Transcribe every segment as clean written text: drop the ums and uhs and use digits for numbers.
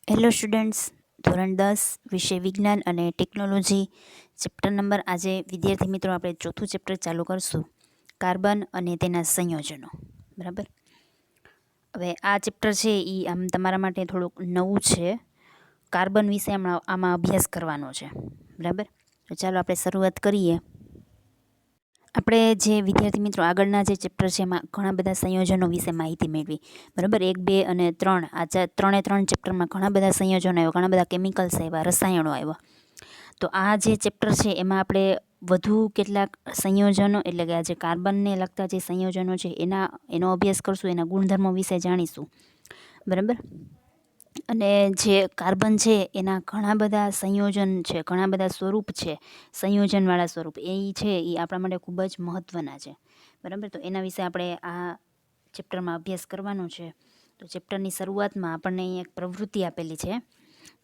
Hello students, ધોરણ 10 વિષય વિજ્ઞાન અને ટેકનોલોજી ચેપ્ટર નંબર આજે વિદ્યાર્થી મિત્રો આપણે ચોથું ચેપ્ટર ચાલુ કરશું, કાર્બન અને તેના સંયોજનો. બરાબર. હવે આ ચેપ્ટર છે એ આમ તમારા માટે થોડુંક નવું છે. કાર્બન વિશે આમાં અભ્યાસ કરવાનો છે. બરાબર. તો ચાલો આપણે શરૂઆત કરીએ. આપણે જે વિદ્યાર્થી મિત્રો આગળના જે ચેપ્ટર છે એમાં ઘણા બધા સંયોજનો વિશે માહિતી મેળવી. બરાબર. 1, 2 અને 3 આ ત્રણે ચેપ્ટરમાં ઘણા બધા સંયોજનો આવ્યા, ઘણા બધા કેમિકલ્સ આવ્યા, રસાયણો આવ્યા. તો આ જે ચેપ્ટર છે એમાં આપણે વધુ કેટલાક સંયોજનો એટલે કે આ જે કાર્બનને લગતા જે સંયોજનો છે એનો અભ્યાસ કરશું, એના ગુણધર્મો વિશે જાણીશું. બરાબર. અને જે કાર્બન છે એના ઘણા બધા સંયોજન છે, ઘણા બધા સ્વરૂપ છે, સંયોજનવાળા સ્વરૂપ એ છે એ આપણા માટે ખૂબ જ મહત્ત્વના છે. બરાબર. તો એના વિશે આપણે આ ચેપ્ટરમાં અભ્યાસ કરવાનો છે. તો ચેપ્ટરની શરૂઆતમાં આપણને અહીં એક પ્રવૃત્તિ આપેલી છે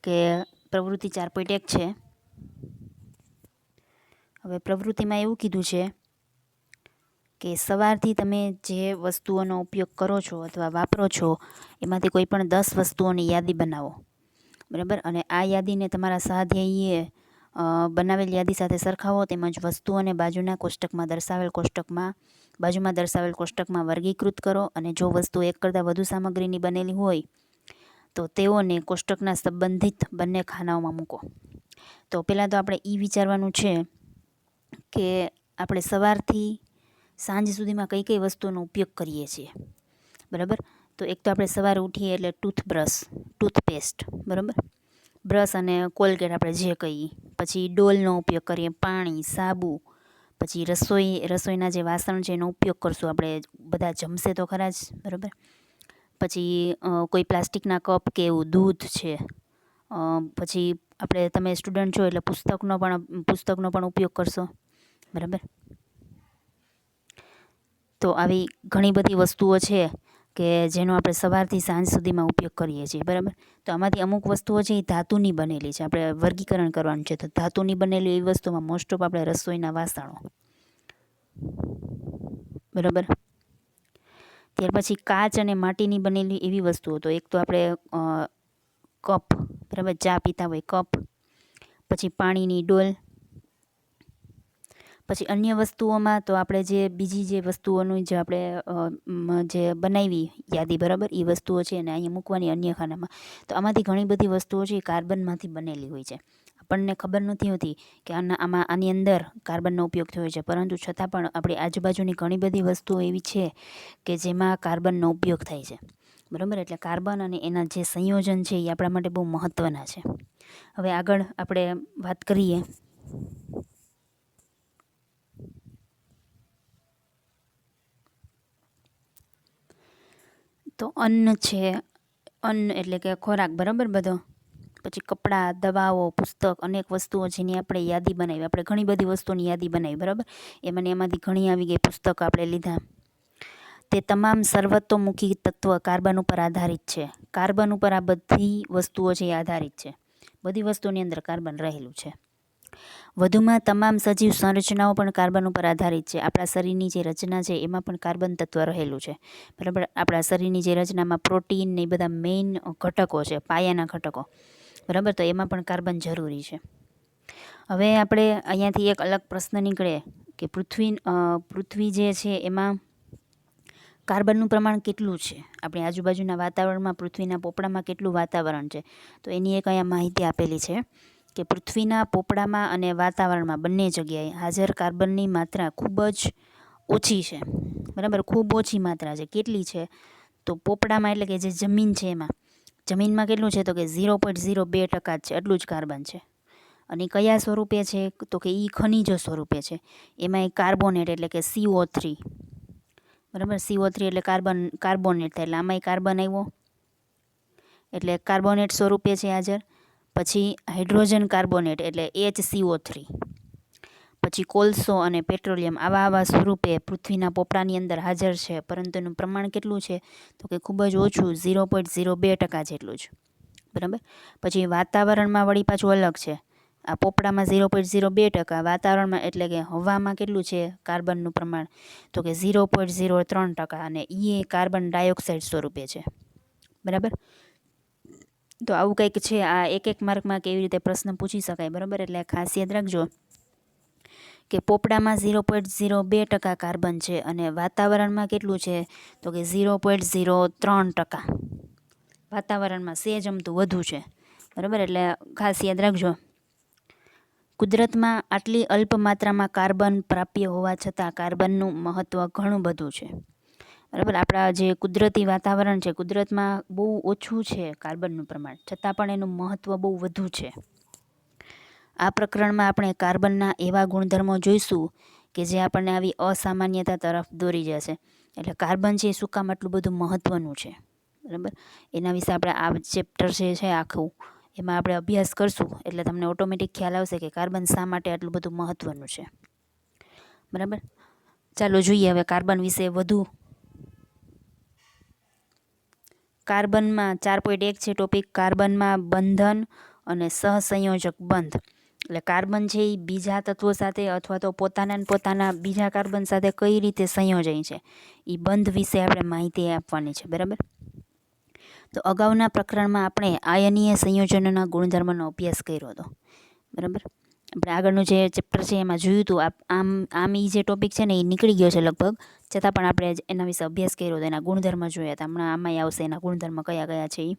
કે પ્રવૃત્તિ 4.1 છે. હવે પ્રવૃત્તિમાં એવું કીધું છે કે સવારથી તમે જે વસ્તુઓનો ઉપયોગ કરો છો અથવા વાપરો છો એમાંથી કોઈ પણ 10 વસ્તુઓની યાદી બનાવો. બરાબર. અને આ યાદીને તમારા સહાધ્યાયીએ બનાવેલ યાદી સાથે સરખાવો, તેમજ વસ્તુઓને બાજુમાં દર્શાવેલ કોષ્ટકમાં વર્ગીકૃત કરો. અને જો વસ્તુ એક કરતાં વધુ સામગ્રીની બનેલી હોય તો તેઓને કોષ્ટકના સંબંધિત બંને ખાનાઓમાં મૂકો. તો પહેલાં તો આપણે વિચારવાનું છે કે આપણે સવારથી સાંજ સુધીમાં કઈ કઈ વસ્તુઓનો ઉપયોગ કરીએ છીએ. બરાબર. તો એક તો આપણે સવારે ઉઠીએ એટલે ટૂથપેસ્ટ, બરાબર, બ્રશ અને કોલગેટ આપણે જે કહીએ. પછી ડોલનો ઉપયોગ કરીએ, પાણી, સાબુ. પછી રસોઈના જે વાસણ છે એનો ઉપયોગ કરશું. આપણે બધા જમશે તો ખરા જ. બરાબર. પછી કોઈ પ્લાસ્ટિકના કપ કે એવું, દૂધ છે. પછી તમે સ્ટુડન્ટ છો એટલે પુસ્તકનો પણ ઉપયોગ કરશો. બરાબર. તો આવી ઘણી બધી વસ્તુઓ છે કે જેનો આપણે સવારથી સાંજ સુધીમાં ઉપયોગ કરીએ છીએ. બરાબર. તો આમાંથી અમુક વસ્તુઓ છે એ ધાતુની બનેલી છે. આપણે વર્ગીકરણ કરવાનું છે. તો ધાતુની બનેલી એવી વસ્તુમાં મોસ્ટ ઓફ આપણે રસોઈના વાસણો. બરાબર. ત્યાર પછી કાચ અને માટીની બનેલી એવી વસ્તુઓ. તો એક તો આપણે કપ, બરાબર, ચા પીતા હોય કપ. પછી પાણીની ડોલ. પછી અન્ય વસ્તુઓમાં તો આપણે જે બીજી જે વસ્તુઓનું જે આપણે જે બનાવી યાદી, બરાબર, એ વસ્તુઓ છે અને અહીંયા મૂકવાની અન્ય ખાનામાં. તો આમાંથી ઘણી બધી વસ્તુઓ છે એ કાર્બનમાંથી બનેલી હોય છે. આપણને ખબર નથી હોતી કે આની અંદર કાર્બનનો ઉપયોગ થયો છે, પરંતુ છતાં પણ આપણી આજુબાજુની ઘણી બધી વસ્તુઓ એવી છે કે જેમાં કાર્બનનો ઉપયોગ થાય છે. બરાબર. એટલે કાર્બન અને એના જે સંયોજન છે એ આપણા માટે બહુ મહત્ત્વના છે. હવે આગળ આપણે વાત કરીએ. તો અન્ન છે, અન્ન એટલે કે ખોરાક, બરાબર, બધો. પછી કપડાં, દવાઓ, પુસ્તક, અનેક વસ્તુઓ જેની આપણે યાદી બનાવી. આપણે ઘણી બધી વસ્તુઓની યાદી બનાવી. બરાબર. એમાંથી ઘણી આવી ગઈ. પુસ્તક આપણે લીધા. તે તમામ સર્વતોમુખી તત્વ કાર્બન ઉપર આધારિત છે. કાર્બન ઉપર આ બધી વસ્તુઓ છે એ આધારિત છે. બધી વસ્તુની અંદર કાર્બન રહેલું છે. વધુમાં તમામ સજીવ સંરચનાઓ પણ કાર્બન ઉપર આધારિત છે. આપણા શરીરની જે રચના છે એમાં પણ કાર્બન તત્વ રહેલું છે. બરાબર. આપણા શરીરની જે રચનામાં પ્રોટીન ને એ બધા મેઇન ઘટકો છે, પાયાના ઘટકો. બરાબર. તો એમાં પણ કાર્બન જરૂરી છે. હવે આપણે અહીંયાથી એક અલગ પ્રશ્ન નીકળે કે પૃથ્વી જે છે એમાં કાર્બનનું પ્રમાણ કેટલું છે. આપણી આજુબાજુના વાતાવરણમાં, પૃથ્વીના પોપડામાં કેટલું વાતાવરણ છે. તો એની એક અહીંયા માહિતી આપેલી છે કે પૃથ્વીના પોપડામાં અને વાતાવરણમાં બંને જગ્યાએ હાજર કાર્બનની માત્રા ખૂબ જ ઓછી છે. બરાબર. ખૂબ ઓછી માત્રા છે. કેટલી છે? તો પોપડામાં એટલે કે જે જમીન છે જમીનમાં કેટલું છે? તો કે 0.02% છે. એટલું જ કાર્બન છે. અને કયા સ્વરૂપે છે? તો કે એ ખનિજો સ્વરૂપે છે. એમાં કાર્બોનેટ એટલે કે CO3. બરાબર. CO3 એટલે કાર્બોનેટ થાય એટલે આમાંય કાર્બન આવ્યો એટલે કાર્બોનેટ સ્વરૂપે છે હાજર. પછી હાઇડ્રોજન કાર્બોનેટ એટલે HCO3. પછી કોલસો અને પેટ્રોલિયમ આવા સ્વરૂપે પૃથ્વીના પોપડાની અંદર હાજર છે, પરંતુ એનું પ્રમાણ કેટલું છે? તો કે ખૂબ જ ઓછું, 0.02% જેટલું જ. બરાબર. પછી વાતાવરણમાં વળી પાછું અલગ છે. આ પોપડામાં 0.02%, વાતાવરણમાં એટલે કે હવામાં કેટલું છે કાર્બનનું પ્રમાણ? તો કે 0.03%. અને એ કાર્બન ડાયોક્સાઇડ સ્વરૂપે છે. બરાબર. તો આવું કંઈક છે. આ એક માર્કમાં કેવી રીતે પ્રશ્ન પૂછી શકાય, બરાબર. એટલે ખાસ યાદ રાખજો કે પોપડામાં 0.02% કાર્બન છે અને વાતાવરણમાં કેટલું છે તો કે 0.03%. વાતાવરણમાં સેજ અમતું વધુ છે, બરાબર. એટલે ખાસ યાદ રાખજો. કુદરતમાં આટલી અલ્પ માત્રામાં કાર્બન પ્રાપ્ય હોવા છતાં કાર્બનનું મહત્ત્વ ઘણું બધું છે, બરાબર. આપણા જે કુદરતી વાતાવરણ છે, કુદરતમાં બહુ ઓછું છે કાર્બનનું પ્રમાણ, છતાં પણ એનું મહત્ત્વ બહુ વધુ છે. આ પ્રકરણમાં આપણે કાર્બનના એવા ગુણધર્મો જોઈશું કે જે આપણને આવી અસામાન્યતા તરફ દોરી જશે. એટલે કાર્બન છે એ શું કામ આટલું બધું મહત્ત્વનું છે, બરાબર. એના વિશે આપણે આ ચેપ્ટર જે છે આખું, એમાં આપણે અભ્યાસ કરશું એટલે તમને ઓટોમેટિક ખ્યાલ આવશે કે કાર્બન શા માટે આટલું બધું મહત્ત્વનું છે, બરાબર. ચાલો જોઈએ હવે કાર્બન વિશે વધુ. કાર્બનમાં 4.1 છે ટોપિક, કાર્બનમાં બંધન અને સહસંયોજક બંધ. એટલે કાર્બન છે એ બીજા તત્વો સાથે અથવા તો પોતાના બીજા કાર્બન સાથે કઈ રીતે સંયોજાય છે એ બંધ વિશે આપણે માહિતી આપવાની છે, બરાબર. તો અગાઉના પ્રકરણમાં આપણે આયનીય સંયોજનોના ગુણધર્મનો અભ્યાસ કર્યો હતો, બરાબર. આપણે આગળનું જે ચેપ્ટર છે એમાં જોયું હતું. આમ એ જે ટોપિક છે ને એ નીકળી ગયો છે લગભગ, છતાં પણ આપણે એના વિશે અભ્યાસ કર્યો હતો, એના ગુણધર્મ જોયા હતા. હમણાં આમાં આવશે એના ગુણધર્મ કયા કયા છે એ.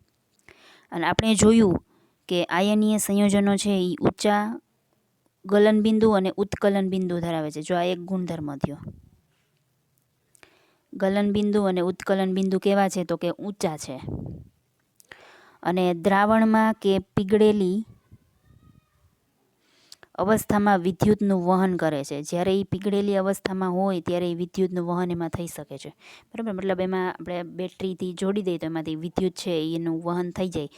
અને આપણે જોયું કે આયનીય સંયોજનો છે એ ઊંચા ગલનબિંદુ અને ઉત્કલન બિંદુ ધરાવે છે. જો આ એક ગુણધર્મ થયો. ગલનબિંદુ અને ઉત્કલન બિંદુ કેવા છે તો કે ઊંચા છે. અને દ્રાવણમાં કે પીગળેલી અવસ્થામાં વિદ્યુતનું વહન કરે છે. જ્યારે એ પીગળેલી અવસ્થામાં હોય ત્યારે એ વિદ્યુતનું વહન એમાં થઈ શકે છે, બરાબર. મતલબ એમાં આપણે બેટરીથી જોડી દઈએ તો એમાંથી વિદ્યુત છે એનું વહન થઈ જાય.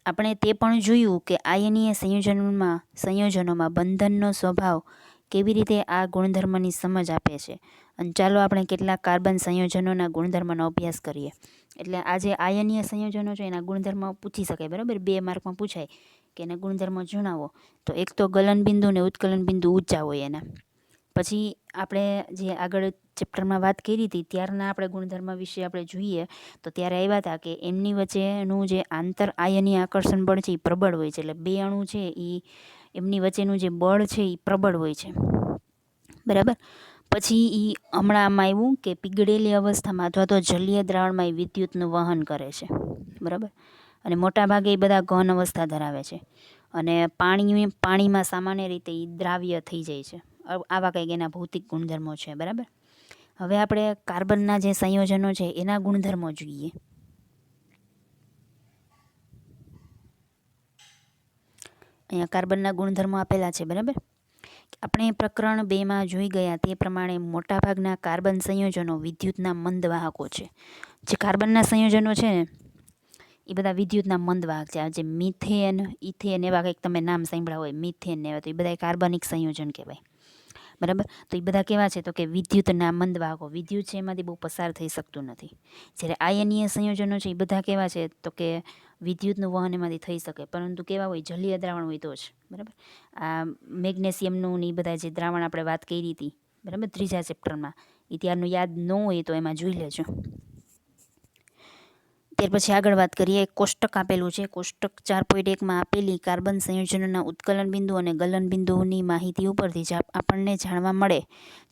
આપણે તે પણ જોયું કે આયનીય સંયોજનોમાં બંધનનો સ્વભાવ કેવી રીતે આ ગુણધર્મની સમજ આપે છે. અને ચાલો આપણે કેટલાક કાર્બન સંયોજનોના ગુણધર્મનો અભ્યાસ કરીએ. એટલે આ જે આયનીય સંયોજનો છે એના ગુણધર્મ પૂછી શકાય, બરાબર. 2 માર્કમાં પૂછાય કે એના ગુણધર્મો જણાવો. તો એક તો ગલનબિંદુ અને ઉત્કલન બિંદુ ઊંચા હોય એના. પછી આપણે જે આગળ ચેપ્ટરમાં વાત કરી હતી ત્યારના આપણે ગુણધર્મ વિશે આપણે જોઈએ તો ત્યારે આવ્યા હતા કે એમની વચ્ચેનું જે આંતર આયનીય આકર્ષણ બળ છે એ પ્રબળ હોય છે. એટલે 2 અણુ છે એ એમની વચ્ચેનું જે બળ છે એ પ્રબળ હોય છે, બરાબર. પછી એ હમણાં આમાં આવ્યું કે પીગળેલી અવસ્થામાં અથવા તો જલીય દ્રાવણમાં એ વિદ્યુતનું વહન કરે છે, બરાબર. અને મોટાભાગે એ બધા ઘન અવસ્થા ધરાવે છે. અને પાણીમાં સામાન્ય રીતે એ દ્રાવ્ય થઈ જાય છે. આવા કંઈક એના ભૌતિક ગુણધર્મો છે, બરાબર. હવે આપણે કાર્બનના જે સંયોજનો છે એના ગુણધર્મો જોઈએ. અહીંયા કાર્બનના ગુણધર્મો આપેલા છે, બરાબર. આપણે પ્રકરણ 2માં જોઈ ગયા તે પ્રમાણે મોટાભાગના કાર્બન સંયોજનો વિદ્યુતના મંદવાહકો છે. જે કાર્બનના સંયોજનો છે ને એ બધા વિદ્યુતના મંદવાહક છે. આ જે મિથેન, ઇથેન એવા કંઈક તમે નામ સાંભળ્યા હોય, મિથેન એવા, તો એ બધા કાર્બનિક સંયોજન કહેવાય, બરાબર. તો એ બધા કેવા છે તો કે વિદ્યુતના મંદવાહકો. વિદ્યુત છે એમાંથી બહુ પસાર થઈ શકતું નથી. જ્યારે આયનીય સંયોજનો છે એ બધા કેવા છે તો કે વિદ્યુતનું વહન એમાંથી થઈ શકે, પરંતુ કેવા હોય, જલીય દ્રાવણ હોય તો જ, બરાબર. આ મેગ્નેશિયમનું ને એ બધા જે દ્રાવણ આપણે વાત કરી હતી, બરાબર, 3જા ચેપ્ટરમાં, એ ત્યારનું યાદ ન હોય તો એમાં જોઈ લેજો. ત્યાર પછી આગળ વાત કરીએ. કોષ્ટક આપેલું છે. કોષ્ટક 4.1માં આપેલી કાર્બન સંયોજનોના ઉત્કલન બિંદુ અને ગલન બિંદુની માહિતી ઉપરથી જ આપણને જાણવા મળે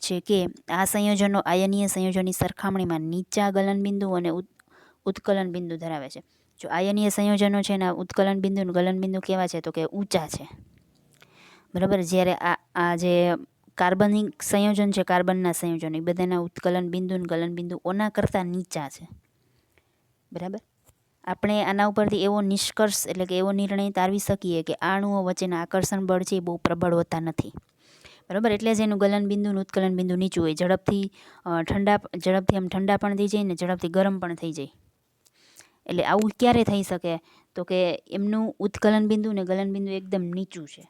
છે કે આ સંયોજનો આયનીય સંયોજનની સરખામણીમાં નીચા ગલન બિંદુ અને ઉત્કલન બિંદુ ધરાવે છે. જો આયનીય સંયોજનો છે એના ઉત્કલન બિંદુ અને ગલન બિંદુ કેવા છે તો કે ઊંચા છે, બરાબર. જ્યારે આ જે કાર્બનિક સંયોજન છે, કાર્બનના સંયોજનો એ બધાના ઉત્કલન બિંદુ અને ગલન બિંદુ ઓના કરતાં નીચા છે, બરાબર. આપણે આના ઉપરથી એવો નિષ્કર્ષ એટલે કે એવો નિર્ણય તારવી શકીએ કે આ અણુઓ વચ્ચેના આકર્ષણ બળ છે એ બહુ પ્રબળ હોતા નથી, બરાબર. એટલે જ એનું ગલન બિંદુ અને ઉત્કલન બિંદુ નીચું હોય. ઝડપથી આમ ઠંડા પણ થઈ જાય ને ઝડપથી ગરમ પણ થઈ જાય. એટલે આવું ક્યારે થઈ શકે તો કે એમનું ઉત્કલન બિંદુ ને ગલન બિંદુ એકદમ નીચું છે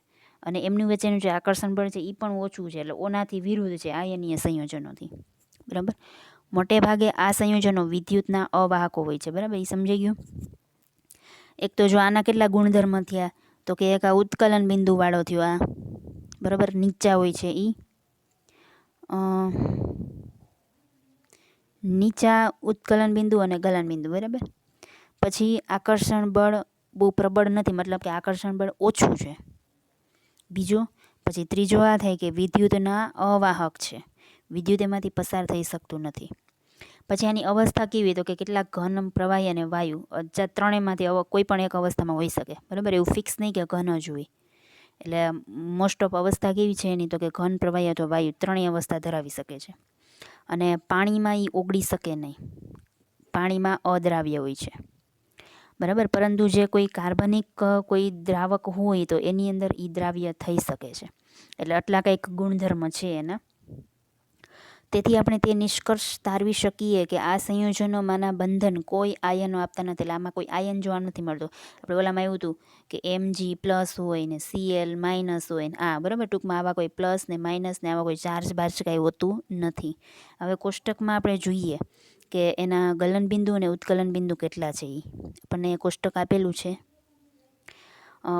અને એમની વચ્ચેનું જે આકર્ષણ બળ છે એ પણ ઓછું છે. એટલે ઓનાથી વિરુદ્ધ છે આયનીય સંયોજનોથી, બરાબર. મોટે ભાગે આ સંયોજનો વિદ્યુતના અવાહકો હોય છે, બરાબર. એ સમજાઈ ગયું. એક તો જો આના કેટલા ગુણધર્મ થયા તો કે એક આ ઉત્કલન બિંદુ વાળો થયો, આ બરાબર નીચા હોય છે એ નીચા ઉત્કલન બિંદુ અને ગલન બિંદુ, બરાબર. પછી આકર્ષણ બળ બહુ પ્રબળ નથી, મતલબ કે આકર્ષણ બળ ઓછું છે. બીજો પછી ત્રીજો આ થાય કે વિદ્યુતના અવાહક છે, વિદ્યુત એમાંથી પસાર થઈ શકતું નથી. પછી આની અવસ્થા કેવી, તો કે કેટલાક ઘન, પ્રવાહી અને વાયુ, ત્રણેયમાંથી કોઈ પણ એક અવસ્થામાં હોઈ શકે, બરાબર. એવું ફિક્સ નહીં કે ઘન જ હોય. એટલે મોસ્ટ ઓફ અવસ્થા કેવી છે એની, તો કે ઘન, પ્રવાહી અથવા વાયુ ત્રણેય અવસ્થા ધરાવી શકે છે. અને પાણીમાં એ ઓગળી શકે નહીં, પાણીમાં અદ્રાવ્ય હોય છે, બરાબર. પરંતુ જે કોઈ કાર્બનિક કોઈ દ્રાવક હોય તો એની અંદર એ દ્રાવ્ય થઈ શકે છે. એટલે આટલા કંઈક ગુણધર્મ છે એના. તેથી આપણે તે નિષ્કર્ષ તારવી શકીએ કે આ સંયોજનોમાંના બંધન કોઈ આયનો આપતા નથી. એટલે આમાં કોઈ આયન જોવા નથી મળતો. આપણે ઓલામાં એવું હતું કે Mg+ હોય ને Cl- હોય ને બરાબર. ટૂંકમાં આવા કોઈ પ્લસ ને માઇનસ ને આવા કોઈ ચાર્જ બાર્જ કાંઈ હોતું નથી. હવે કોષ્ટકમાં આપણે જોઈએ કે એના ગલનબિંદુ અને ઉત્કલન બિંદુ કેટલા છે. એ આપણને કોષ્ટક આપેલું છે.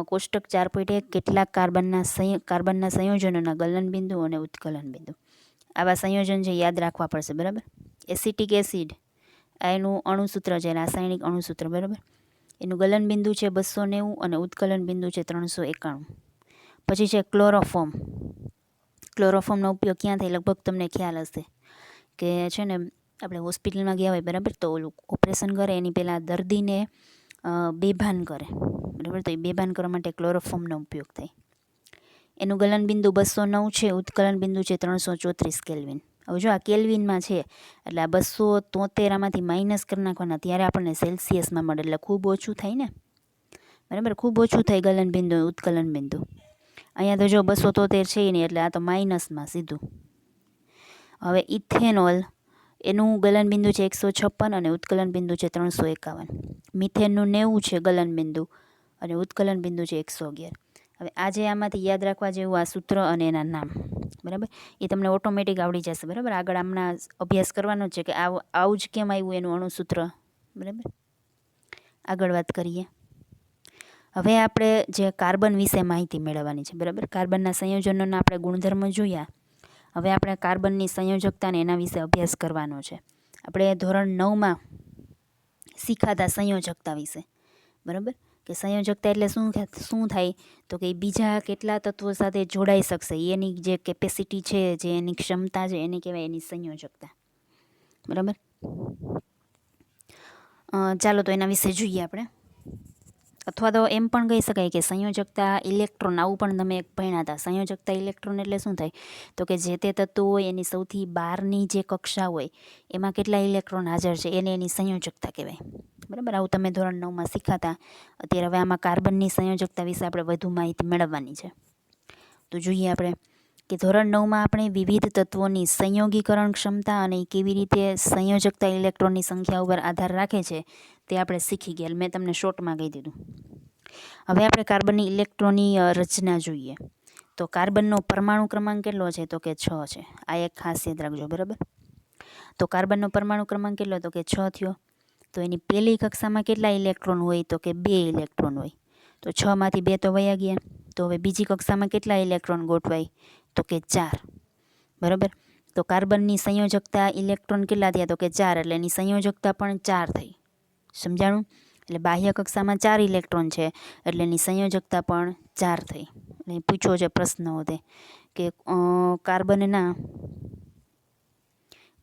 કોષ્ટક 4.1 કેટલાક કાર્બનના સંયોજનોના ગલનબિંદુ અને ઉત્કલન બિંદુ. આવા સંયોજન છે યાદ રાખવા પડશે, બરાબર. એસિટિક એસિડ એનું અણુસૂત્ર છે, રાસાયણિક અણુસૂત્ર, બરાબર. એનું ગલનબિંદુ છે 290 અને ઉત્કલન બિંદુ છે 391. પછી છે ક્લોરોફોર્મ. ક્લોરોફોર્મનો ઉપયોગ ક્યાં થાય, લગભગ તમને ખ્યાલ હશે કે છે ને આપણે હોસ્પિટલમાં ગયા હોય, બરાબર. તો ઓલું ઓપરેશન કરે એની પહેલાં દર્દીને બેભાન કરે, બરાબર. તો એ બેભાન કરવા માટે ક્લોરોફોર્મનો ઉપયોગ થાય. એનું ગલનબિંદુ 209 છે, ઉત્કલન બિંદુ છે 334 કેલ્વિન. હવે જો આ કેલ્વિનમાં છે એટલે આ 273 આમાંથી માઇનસ કરી નાખવાના, ત્યારે આપણને સેલ્સિયસમાં મળે, એટલે ખૂબ ઓછું થાય ને, બરાબર. ખૂબ ઓછું થાય ગલનબિંદુ, ઉત્કલન બિંદુ. અહીંયા તો જો 273 છે નહીં, એટલે આ તો માઇનસમાં સીધું. હવે ઇથેનોલ, એનું ગલનબિંદુ છે 156 અને ઉત્કલન બિંદુ છે 351. મિથેનનું 90 છે ગલનબિંદુ અને ઉત્કલન બિંદુ છે 111. હવે આજે આમાંથી યાદ રાખવા જેવું આ સૂત્ર અને એના નામ, બરાબર. એ તમને ઓટોમેટિક આવડી જશે, બરાબર. આગળ આમના અભ્યાસ કરવાનો છે કે આવું જ કેમ આવ્યું એનું અણુસૂત્ર, બરાબર. આગળ વાત કરીએ. હવે આપણે જે કાર્બન વિશે માહિતી મેળવવાની છે, બરાબર. કાર્બનના સંયોજનોના આપણે ગુણધર્મ જોયા. હવે આપણે કાર્બનની સંયોજકતા ને એના વિશે અભ્યાસ કરવાનો છે. આપણે ધોરણ 9માં શીખાતા સંયોજકતા વિશે, બરાબર. કે સંયોજકતા એટલે શું થાય, તો કે બીજા કેટલા તત્વો સાથે જોડાઈ શકશે, એની જે કેપેસિટી છે, જે એની ક્ષમતા છે, એને કહેવાય એની સંયોજકતા, બરાબર. ચાલો તો એના વિશે જોઈએ આપણે. અથવા તો એમ પણ કહી શકાય કે સંયોજકતા ઇલેક્ટ્રોન, આવું પણ તમે એક ભણ્યા હતા. સંયોજકતા ઇલેક્ટ્રોન એટલે શું થાય, તો કે જે તે તત્વો હોય એની સૌથી બહારની જે કક્ષા હોય એમાં કેટલા ઇલેક્ટ્રોન હાજર છે એને એની સંયોજકતા કહેવાય, બરાબર. આવું તમે ધોરણ 9માં શીખાતા. અત્યારે હવે આમાં કાર્બનની સંયોજકતા વિશે આપણે વધુ માહિતી મેળવવાની છે. તો જોઈએ આપણે કે ધોરણ 9માં આપણે વિવિધ તત્વોની સંયોગીકરણ ક્ષમતા અને કેવી રીતે સંયોજકતા ઇલેક્ટ્રોનની સંખ્યા ઉપર આધાર રાખે છે તે આપણે શીખી ગયા. મેં તમને શોર્ટમાં કહી દીધું. હવે આપણે કાર્બનની ઇલેક્ટ્રોનની રચના જોઈએ. તો કાર્બનનો પરમાણુ ક્રમાંક કેટલો છે, તો કે 6 છે. આ એક ખાસ યાદ રાખજો, બરાબર. તો કાર્બનનો પરમાણુ ક્રમાંક કેટલો, તો કે 6 થયો. તો એની પહેલી કક્ષામાં કેટલા ઇલેક્ટ્રોન હોય, તો કે 2 ઇલેક્ટ્રોન હોય. તો 6માંથી 2 તો વયા ગયા. તો હવે બીજી કક્ષામાં કેટલા ઇલેક્ટ્રોન ગોઠવાય, તો કે 4, બરાબર. તો કાર્બનની સંયોજકતા ઇલેક્ટ્રોન કેટલા થયા, તો કે 4, એટલે એની સંયોજકતા પણ 4 થઈ. સમજાણું. એટલે બાહ્ય કક્ષામાં 4 ઇલેક્ટ્રોન છે એટલે એની સંયોજકતા પણ 4 થઈ. એટલે પૂછો છે પ્રશ્ન હોતે કે કાર્બનના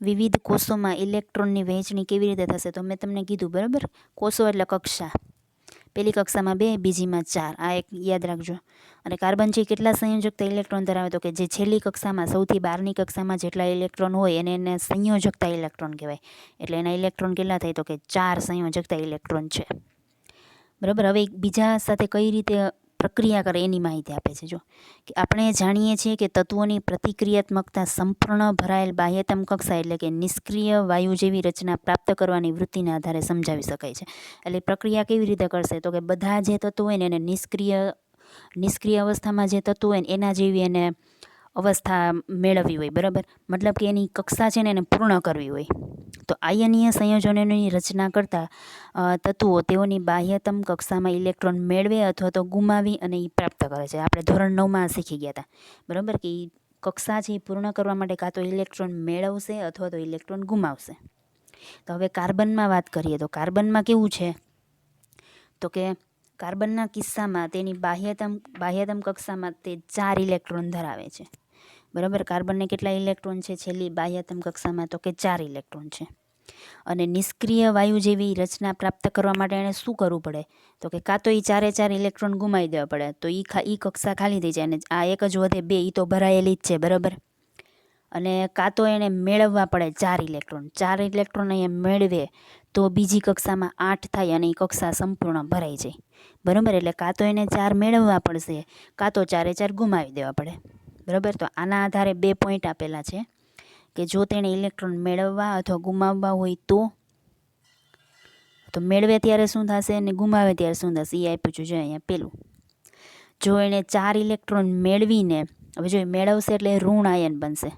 વિવિધ કોષોમાં ઇલેક્ટ્રોનની વહેંચણી કેવી રીતે થશે, તો મેં તમને કીધું, બરાબર. કોષો એટલે કક્ષા, પહેલી કક્ષામાં 2, બીજીમાં 4. આ એક યાદ રાખજો. અને કાર્બન છે કેટલા સંયોજકતા ઇલેક્ટ્રોન ધરાવે, તો કે જે છેલ્લી કક્ષામાં સૌથી બહારની કક્ષામાં જેટલા ઇલેક્ટ્રોન હોય એને સંયોજકતા ઇલેક્ટ્રોન કહેવાય. એટલે એના ઇલેક્ટ્રોન કેટલા થાય, તો કે 4 સંયોજકતા ઇલેક્ટ્રોન છે, બરાબર. હવે બીજા સાથે કઈ રીતે પ્રક્રિયા કરે એની માહિતી આપે છે. જો કે આપણે જાણીએ છીએ કે તત્વોની પ્રતિક્રિયાત્મકતા સંપૂર્ણ ભરાયેલ બાહ્યતમ કક્ષા એટલે કે નિષ્ક્રિય વાયુ જેવી રચના પ્રાપ્ત કરવાની વૃત્તિના આધારે સમજાવી શકાય છે. એટલે પ્રક્રિયા કેવી રીતે કરશે, તો કે બધા જે તત્વો હોય ને એને નિષ્ક્રિય અવસ્થામાં જે તત્વો હોય ને એના જેવી એને અવસ્થા મેળવવી હોય, બરાબર. મતલબ કે એની કક્ષા છે ને એને પૂર્ણ કરવી હોય. તો આયનીય સંયોજનોની રચના કરતા તત્વો તેઓની બાહ્યતમ કક્ષામાં ઇલેક્ટ્રોન મેળવે અથવા તો ગુમાવી અને એ પ્રાપ્ત કરે છે. આપણે ધોરણ 9માં શીખી ગયા હતા, બરાબર. કે એ કક્ષા છે એ પૂર્ણ કરવા માટે કાં તો ઇલેક્ટ્રોન મેળવશે અથવા તો ઇલેક્ટ્રોન ગુમાવશે. તો હવે કાર્બનમાં વાત કરીએ તો કાર્બનમાં કેવું છે, તો કે કાર્બનના કિસ્સામાં તેની બાહ્યતમ કક્ષામાં તે 4 ઇલેક્ટ્રોન ધરાવે છે. બરાબર, કાર્બનને કેટલા ઇલેક્ટ્રોન છે છેલ્લી બાહ્યતમ કક્ષામાં? તો કે 4 ઇલેક્ટ્રોન છે. અને નિષ્ક્રિય વાયુ જેવી રચના પ્રાપ્ત કરવા માટે એને શું કરવું પડે? તો કે કાં તો એ 4 ઇલેક્ટ્રોન ગુમાવી દેવા પડે, તો એ કક્ષા ખાલી થઈ જાય, અને આ એક જ વધે 2, એ તો ભરાયેલી જ છે. બરાબર, અને કાં તો એને મેળવવા પડે 4 ઇલેક્ટ્રોન. 4 ઇલેક્ટ્રોન અહીંયા મેળવે તો બીજી કક્ષામાં 8 થાય અને એ કક્ષા સંપૂર્ણ ભરાઈ જાય. બરાબર, એટલે કાં તો એને 4 મેળવવા પડશે, કાં તો 4 ગુમાવી દેવા પડે. બરાબર, તો આના આધારે 2 પોઈન્ટ આપેલા છે કે જો તેણે ઇલેક્ટ્રોન મેળવવા અથવા ગુમાવવા હોય તો મેળવે ત્યારે શું થશે અને ગુમાવે ત્યારે શું થશે એ આપ્યું છે. જો અહીંયા પેલું, જો એણે 4 ઇલેક્ટ્રોન મેળવીને, હવે જો મેળવશે એટલે ઋણ આયન બનશે.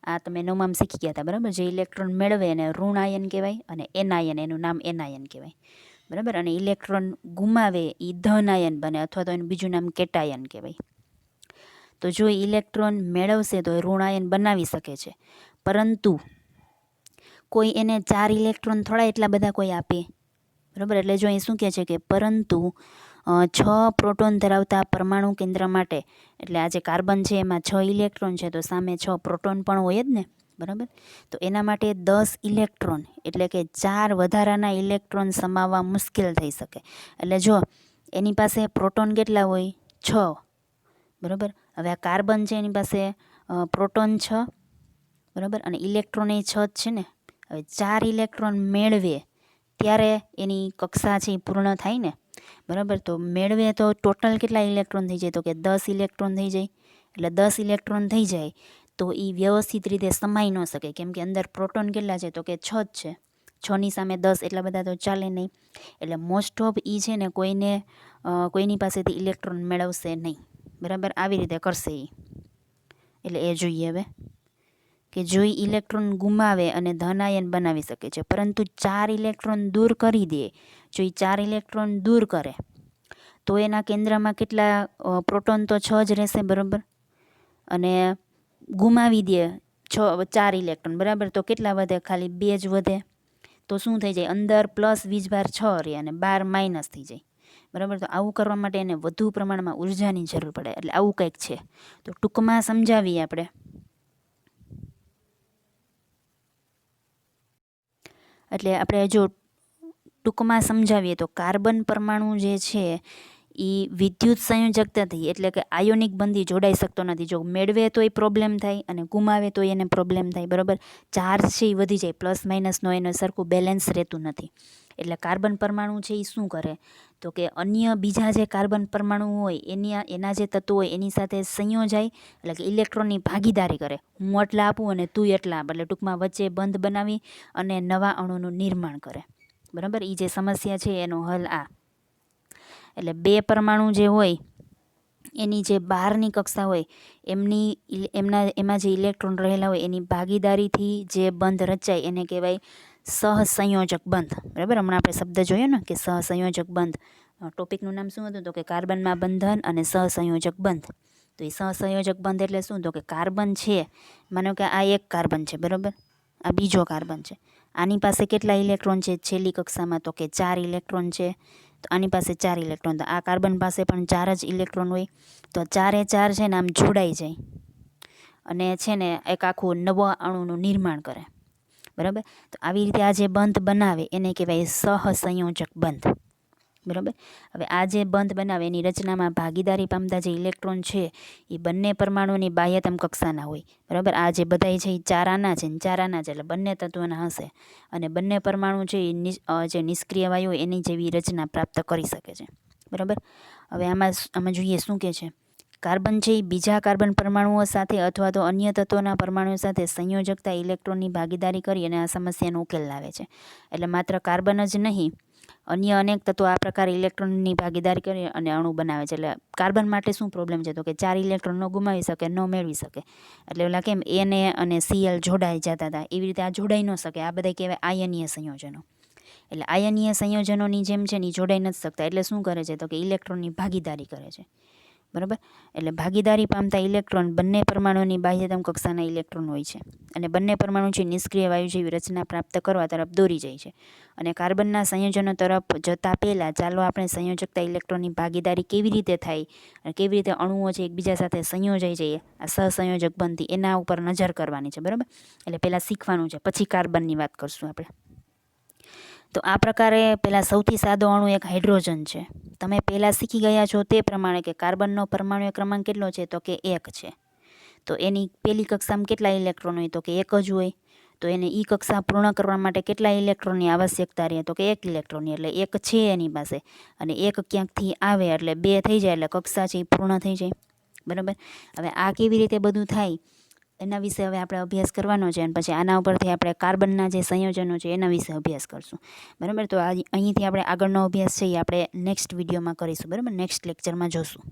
આ તમે નવમામાં શીખી ગયા હતા. બરાબર, જે ઇલેક્ટ્રોન મેળવે એને ઋણ આયન કહેવાય, અને એનાયન, એનું નામ એનાયન કહેવાય. બરાબર, અને ઇલેક્ટ્રોન ગુમાવે એ ધન આયન બને, અથવા તો એનું બીજું નામ કેટાયન કહેવાય. તો જો ઇલેક્ટ્રોન મેળવશે તો એ ઋણ આયન બનાવી શકે છે, પરંતુ કોઈ એને 4 ઇલેક્ટ્રોન થોડા એટલા બધા કોઈ આપે. બરાબર, એટલે જો અહીં શું કહે છે કે પરંતુ 6 પ્રોટોન ધરાવતા પરમાણુ કેન્દ્ર માટે, એટલે આ જે કાર્બન છે એમાં 6 ઇલેક્ટ્રોન છે, તો સામે 6 પ્રોટોન પણ હોય જ ને. બરાબર, તો એના માટે 10 ઇલેક્ટ્રોન એટલે કે 4 વધારાના ઇલેક્ટ્રોન સમાવવા મુશ્કેલ થઈ શકે. એટલે જો એની પાસે પ્રોટોન કેટલા હોય? 6. બરાબર, હવે આ કાર્બન છે એની પાસે પ્રોટોન 6, બરાબર, અને ઇલેક્ટ્રોન એ 6 જ છે ને. હવે 4 ઇલેક્ટ્રોન મેળવે ત્યારે એની કક્ષા છે એ પૂર્ણ થાય ને. બરાબર, તો મેળવે તો ટોટલ કેટલા ઇલેક્ટ્રોન થઈ જાય? તો કે 10 ઇલેક્ટ્રોન થઈ જાય. એટલે 10 ઇલેક્ટ્રોન થઈ જાય તો એ વ્યવસ્થિત રીતે સમાઈ ન શકે, કેમ કે અંદર પ્રોટોન કેટલા છે? તો કે 6 જ છે. 6ની સામે 10, એટલા બધા તો ચાલે નહીં. એટલે મોસ્ટ ઓફ એ છે ને કોઈની પાસેથી ઇલેક્ટ્રોન મેળવશે નહીં. બરાબર, આવી રીતે કરશે એ. એટલે એ જોઈએ હવે કે જો ઇલેક્ટ્રોન ગુમાવે અને ધન આયન બનાવી શકે છે, પરંતુ 4 ઇલેક્ટ્રોન દૂર કરી દે, જો એ 4 ઇલેક્ટ્રોન દૂર કરે તો એના કેન્દ્રમાં કેટલા પ્રોટોન? તો 6 જ રહેશે. બરાબર, અને ગુમાવી દે 4 ઇલેક્ટ્રોન, બરાબર, તો કેટલા વધે? ખાલી 2 જ વધે. તો શું થઈ જાય? અંદર પ્લસ વીજભાર 6 રહે અને 12 માઇનસ થઈ જાય. બરાબર, તો આવું કરવા માટે એને વધુ પ્રમાણમાં ઉર્જાની જરૂર પડે. એટલે આવું કંઈક છે. તો ટૂંકમાં સમજાવીએ આપણે. એટલે આપણે જો ટૂંકમાં સમજાવીએ તો કાર્બન પરમાણુ જે છે એ વિદ્યુત સંયોજકતાથી, એટલે કે આયોનિક બંધી જોડાઈ શકતો નથી. જો મેળવે તો એ પ્રોબ્લેમ થાય અને ગુમાવે તો એને પ્રોબ્લેમ થાય. બરાબર, ચાર્જ છે એ વધી જાય, પ્લસ માઇનસનો એનો સરખું બેલેન્સ રહેતું નથી. એટલે કાર્બન પરમાણુ છે એ શું કરે? તો કે અન્ય બીજા જે કાર્બન પરમાણુ હોય એના જે તત્વો હોય એની સાથે સંયોજાય, એટલે કે ઇલેક્ટ્રોનની ભાગીદારી કરે. હું એટલા આપું અને તું એટલા આપ, એટલે ટૂંકમાં વચ્ચે બંધ બનાવી અને નવા અણુનું નિર્માણ કરે. બરાબર, એ જે સમસ્યા છે એનો હલ આ. એટલે 2 પરમાણુ જે હોય એની જે બહારની કક્ષા હોય એમાં જે ઇલેક્ટ્રોન રહેલા હોય એની ભાગીદારીથી જે બંધ રચાય એને કહેવાય સહસંયોજક બંધ. બરાબર, હમણાં આપણે શબ્દ જોયો ને કે સહસંયોજક બંધ. ટોપિકનું નામ શું હતું? તો કે કાર્બનમાં બંધન અને સહસંયોજક બંધ. તો એ સહસંયોજક બંધ એટલે શું? તો કે કાર્બન છે, માનો કે આ એક કાર્બન છે. બરાબર, આ બીજો કાર્બન છે. આની પાસે કેટલા ઇલેક્ટ્રોન છે છેલ્લી કક્ષામાં? તો કે 4 ઇલેક્ટ્રોન છે. તો આની પાસે 4 ઇલેક્ટ્રોન, તો આ કાર્બન પાસે પણ 4 જ ઇલેક્ટ્રોન હોય. તો 4 છે ને આમ જોડાઈ જાય અને છે ને એક આખું નવા અણુનું નિર્માણ કરે. બરાબર, તો આવી રીતે આ જે બંધ બનાવે એને કહેવાય સહસંયોજક બંધ. બરાબર, હવે આ જે બંધ બનાવે એની રચનામાં ભાગીદારી પામતા જે ઇલેક્ટ્રોન છે એ બંને પરમાણુની બાહ્યતમ કક્ષાના હોય. બરાબર, આ જે બધા છે એ 4 આના છે ને 4 આના છે, એટલે બંને તત્વોના હશે. અને બંને પરમાણુ છે એ જે નિષ્ક્રિય વાયુ એની જેવી રચના પ્રાપ્ત કરી શકે છે. બરાબર, હવે આમાં જોઈએ શું કહે છે. કાર્બન છે એ બીજા કાર્બન પરમાણુઓ સાથે અથવા તો અન્ય તત્વોના પરમાણુઓ સાથે સંયોજકતા ઇલેક્ટ્રોનની ભાગીદારી કરી અને આ સમસ્યાનો ઉકેલ લાવે છે. એટલે માત્ર કાર્બન જ નહીં, અન્ય અનેક તત્વો આ પ્રકારે ઇલેક્ટ્રોનની ભાગીદારી કરી અને અણુ બનાવે છે. એટલે કાર્બન માટે શું પ્રોબ્લેમ છે? તો કે 4 ઇલેક્ટ્રોન ન ગુમાવી શકે, ન મેળવી શકે. એટલે ઓલા કેમ Na અને Cl જોડાઈ જતા હતા, એવી રીતે આ જોડાઈ ન શકે. આ બધા કહેવાય આયનીય સંયોજનો. એટલે આયનીય સંયોજનોની જેમ છે ને એ જોડાઈ નથી શકતા. એટલે શું કરે છે? તો કે ઇલેક્ટ્રોનની ભાગીદારી કરે છે. બરાબર. એટલે ભાગીદારી પામતા ઇલેક્ટ્રોન બંને પરમાણુની બાહ્યતમ કક્ષાના ઇલેક્ટ્રોન હોય છે અને બંને પરમાણુ છે નિષ્ક્રિય વાયુ જેવી રચના પ્રાપ્ત કરવા તરફ દોરી જાય છે. અને કાર્બનના સંયોજનો તરફ જતાં પહેલાં ચાલો આપણે સંયોજકતા ઇલેક્ટ્રોનની ભાગીદારી કેવી રીતે થાય અને કેવી રીતે અણુઓ છે એકબીજા સાથે સંયોજાઈ જઈએ, આ સહસંયોજક બનતી, એના ઉપર નજર કરવાની છે. બરાબર. એટલે પહેલાં શીખવાનું છે, પછી કાર્બનની વાત કરશું આપણે. તો આ પ્રકારે પહેલાં સૌથી સાદો અણુ એક હાઇડ્રોજન છે. તમે પહેલાં શીખી ગયા છો તે પ્રમાણે કે કાર્બનનો પરમાણુ ક્રમાંક કેટલો છે, તો કે 1 છે. તો એની પહેલી કક્ષામાં કેટલા ઇલેક્ટ્રોન હોય, તો કે 1 જ હોય. તો એને ઈ કક્ષા પૂર્ણ કરવા માટે કેટલા ઇલેક્ટ્રોનની આવશ્યકતા રહે, તો કે 1 ઇલેક્ટ્રોનની. એટલે 1 છે એની પાસે, અને 1 ક્યાંકથી આવે એટલે 2 થઈ જાય, એટલે કક્ષા છે એ પૂર્ણ થઈ જાય. બરાબર. હવે આ કેવી રીતે બધું થાય એના વિશે હવે આપણે અભ્યાસ કરવાનો છે, અને પછી આના ઉપરથી આપણે કાર્બનના જે સંયોજનો છે એના વિશે અભ્યાસ કરશું. બરાબર. તો અહીંથી આપણે આગળનો અભ્યાસ છે એ આપણે નેક્સ્ટ વિડીયોમાં કરીશું. બરાબર, નેક્સ્ટ લેક્ચરમાં જોશું.